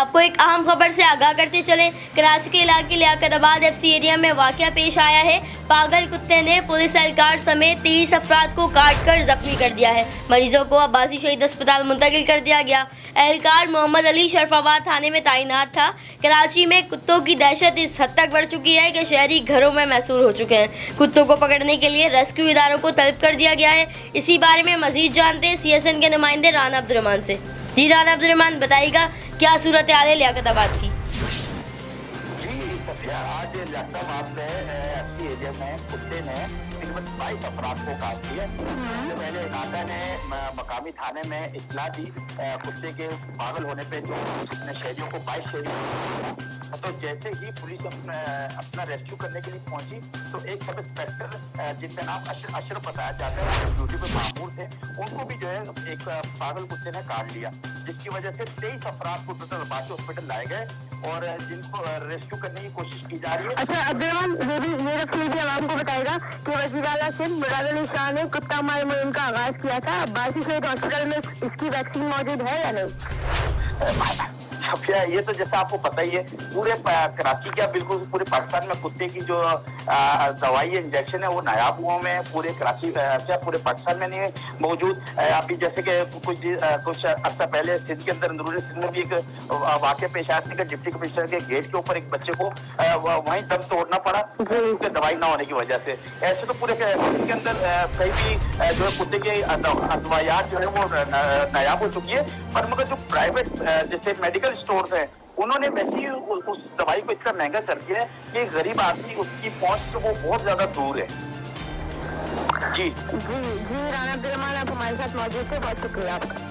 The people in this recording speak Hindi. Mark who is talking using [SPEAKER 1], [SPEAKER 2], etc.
[SPEAKER 1] आपको एक अहम खबर से आगाह करते चले। कराची के इलाके लियाकताबाद एफसी एरिया में वाकया पेश आया है। पागल कुत्ते ने पुलिस एहलकार समेत 30 अफराद को काट कर जख्मी कर दिया है। मरीजों को अब्बासी शहीद अस्पताल मुंतकिल कर दिया गया। एहलकार मोहम्मद अली शरफाबाद थाने में तैनात था। कराची में कुत्तों की दहशत इस हद तक बढ़ चुकी है कि शहरी घरों में महसूर हो चुके हैं। कुत्तों को पकड़ने के लिए रेस्क्यू इदारों को तलब कर दिया गया है। इसी बारे में मजीद जानते हैं सीएसएन के नुमाइंदे राना अब्दुर्रहमान से। जी राना अब्दुर्रहमान, बताइएगा क्या सूरत हाल है लियाकताबाद की?
[SPEAKER 2] आज लियाकताबाद में एफसी एरिया में कुत्ते ने 22 अफराद को काट दिया। इससे पहले इलाका ने मकामी थाने में इत्तला दी कुत्ते के पागल होने पे, जो शहरियों को 22 शहरी। तो जैसे ही पुलिस अपना रेस्क्यू करने के लिए पहुंची तो एक सब इंस्पेक्टर जिनका नाम अशरफ बताया जाता है, वो ड्यूटी पे मामूर थे, उनको भी जो है एक पागल कुत्ते ने काट लिया, जिसकी वजह से 23 अफराद को टोटल अब्बासी हॉस्पिटल लाए गए और जिनको रेस्क्यू करने की कोशिश की जा रही है।
[SPEAKER 3] अच्छा अब्दुर्रहमान, ये रखी आवाम को बताएगा कि वज़ीर आला सिंध मुराद अली शाह ने कुत्ता मार मुहिम का आगाज किया था। अब्बासी शहीद हॉस्पिटल में इसकी वैक्सीन मौजूद है या नहीं?
[SPEAKER 2] ये तो जैसा आपको पता ही है, पूरे कराची क्या बिल्कुल पूरे पाकिस्तान में कुत्ते की जो दवाई इंजेक्शन है वो नायाब हुआ में पूरे कराची क्या पूरे पाकिस्तान में नहीं है मौजूद। अभी जैसे कि कुछ अर्सा पहले सिंध के अंदर अंदरूनी सिंध में भी एक वाक़या पेश आया था कि डिप्टी कमिश्नर के गेट के ऊपर एक बच्चे को वहीं दम तोड़ना पड़ा दवाई ना होने की वजह से। ऐसे तो पूरे सिंध के अंदर कहीं भी जो है कुत्ते की दवाइयात जो है वो नायाब हो चुकी है, पर मगर जो प्राइवेट जैसे मेडिकल स्टोर्स हैं उन्होंने वैसी उस दवाई को इतना महंगा कर दिया है कि गरीब आदमी उसकी पहुंच से वो बहुत ज्यादा दूर है। जी
[SPEAKER 3] जी राना अब्दुर्रहमान, आप हमारे साथ मौजूद थे, बहुत शुक्रिया आपका।